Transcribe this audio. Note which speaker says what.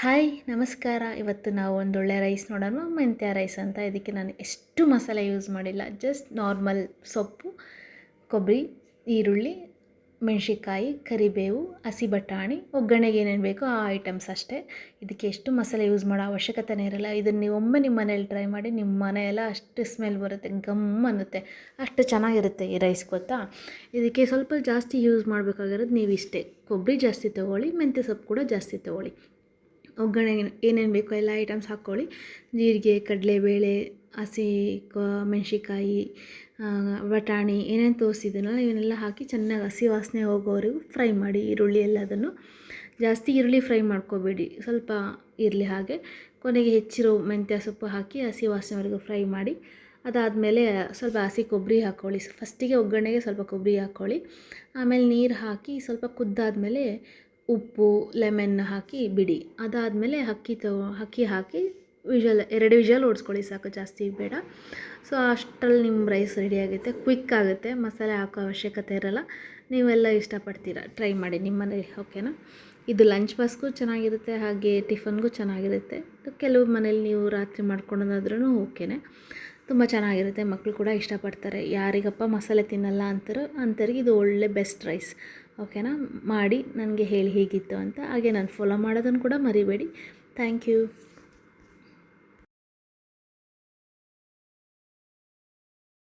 Speaker 1: Hi ನಮಸ್ಕಾರ. ಇವತ್ತು ನಾವು ಒಂದೊಳ್ಳೆ ರೈಸ್ ನೋಡೋಣ. ಮೆಂತ್ಯ ರೈಸ್ ಅಂತ. ಇದಕ್ಕೆ ನಾನು ಎಷ್ಟು ಮಸಾಲೆ ಯೂಸ್ ಮಾಡಿಲ್ಲ. ಜಸ್ಟ್ ನಾರ್ಮಲ್ ಸೊಪ್ಪು, ಕೊಬ್ಬರಿ, ಈರುಳ್ಳಿ, ಮೆಣಸಿನ್ಕಾಯಿ, ಕರಿಬೇವು, ಹಸಿ ಬಟಾಣಿ, ಒಗ್ಗರಣೆಗೆ ಏನೇನು ಬೇಕೋ ಆ ಐಟಮ್ಸ್ ಅಷ್ಟೇ. ಇದಕ್ಕೆ ಎಷ್ಟು ಮಸಾಲೆ ಯೂಸ್ ಮಾಡೋ ಅವಶ್ಯಕತೆನೇ ಇರಲ್ಲ. ಇದನ್ನು ನೀವು ಒಮ್ಮೆ ನಿಮ್ಮ ಮನೇಲಿ ಟ್ರೈ ಮಾಡಿ. ನಿಮ್ಮ ಮನೆಯೆಲ್ಲ ಅಷ್ಟು ಸ್ಮೆಲ್ ಬರುತ್ತೆ, ಗಮ್ ಅನ್ನುತ್ತೆ, ಅಷ್ಟು ಚೆನ್ನಾಗಿರುತ್ತೆ ಈ ರೈಸ್, ಗೊತ್ತಾ. ಇದಕ್ಕೆ ಸ್ವಲ್ಪ ಜಾಸ್ತಿ ಯೂಸ್ ಮಾಡಬೇಕಾಗಿರೋದು ನೀವು ಇಷ್ಟೇ. ಕೊಬ್ಬರಿ ಜಾಸ್ತಿ ತೊಗೊಳ್ಳಿ, ಮೆಂತ್ಯ ಸೊಪ್ಪು ಕೂಡ ಜಾಸ್ತಿ ತೊಗೊಳ್ಳಿ. ಒಗ್ಗರಣೆಗೆ ಏನೇನು ಬೇಕೋ ಎಲ್ಲ ಐಟಮ್ಸ್ ಹಾಕ್ಕೊಳ್ಳಿ. ಜೀರಿಗೆ, ಕಡಲೆಬೇಳೆ, ಹಸಿ ಮೆಣಸಿನ್ಕಾಯಿ, ಬಟಾಣಿ, ಏನೇನು ತೋರಿಸಿದ್ದೀನಲ್ಲ ಇವನ್ನೆಲ್ಲ ಹಾಕಿ ಚೆನ್ನಾಗಿ ಹಸಿ ವಾಸನೆ ಹೋಗೋವರೆಗೂ ಫ್ರೈ ಮಾಡಿ. ಈರುಳ್ಳಿ ಎಲ್ಲದನ್ನು ಜಾಸ್ತಿ ಈರುಳ್ಳಿ ಫ್ರೈ ಮಾಡ್ಕೋಬೇಡಿ, ಸ್ವಲ್ಪ ಇರಲಿ ಹಾಗೆ. ಕೊನೆಗೆ ಹೆಚ್ಚಿರೋ ಮೆಂತ್ಯ ಸೊಪ್ಪು ಹಾಕಿ ಹಸಿ ವಾಸನೆವರೆಗೂ ಫ್ರೈ ಮಾಡಿ. ಅದಾದಮೇಲೆ ಸ್ವಲ್ಪ ಹಸಿ ಕೊಬ್ಬರಿ ಹಾಕ್ಕೊಳ್ಳಿ. ಫಸ್ಟಿಗೆ ಒಗ್ಗರಣೆಗೆ ಸ್ವಲ್ಪ ಕೊಬ್ಬರಿ ಹಾಕ್ಕೊಳ್ಳಿ. ಆಮೇಲೆ ನೀರು ಹಾಕಿ ಸ್ವಲ್ಪ ಕುದ್ದಾದಮೇಲೆ ಉಪ್ಪು, ಲೆಮನ್ ಹಾಕಿ ಬಿಡಿ. ಅದಾದಮೇಲೆ ಅಕ್ಕಿ ಹಾಕಿ ಎರಡು ವಿಷಲ್ ಓಡಿಸ್ಕೊಳ್ಳಿ ಸಾಕು, ಜಾಸ್ತಿ ಬೇಡ. ಸೊ ಅಷ್ಟರಲ್ಲಿ ನಿಮ್ಮ ರೈಸ್ ರೆಡಿ ಆಗುತ್ತೆ. ಕ್ವಿಕ್ ಆಗುತ್ತೆ, ಮಸಾಲೆ ಹಾಕೋ ಅವಶ್ಯಕತೆ ಇರಲ್ಲ. ನೀವೆಲ್ಲ ಇಷ್ಟಪಡ್ತೀರ, ಟ್ರೈ ಮಾಡಿ ನಿಮ್ಮ ಮನೇಲಿ, ಓಕೆನಾ. ಇದು ಲಂಚ್ ಬಾಕ್ಸ್ಗೂ ಚೆನ್ನಾಗಿರುತ್ತೆ, ಹಾಗೆ ಟಿಫನ್ಗೂ ಚೆನ್ನಾಗಿರುತ್ತೆ. ಕೆಲವು ಮನೇಲಿ ನೀವು ರಾತ್ರಿ ಮಾಡ್ಕೊಳೋದಾದ್ರೂ ಓಕೆನೇ, ತುಂಬ ಚೆನ್ನಾಗಿರುತ್ತೆ. ಮಕ್ಕಳು ಕೂಡ ಇಷ್ಟಪಡ್ತಾರೆ. ಯಾರಿಗಪ್ಪ ಮಸಾಲೆ ತಿನ್ನಲ್ಲ ಅಂಥವ್ರಿಗೆ ಇದು ಒಳ್ಳೆ ಬೆಸ್ಟ್ ರೈಸ್, ಓಕೆನಾ. ಮಾಡಿ ನನಗೆ ಹೇಳಿ ಹೇಗಿತ್ತು ಅಂತ. ಹಾಗೆ ನಾನು ಫಾಲೋ ಮಾಡೋದನ್ನು ಕೂಡ ಮರಿಬೇಡಿ. Thank you.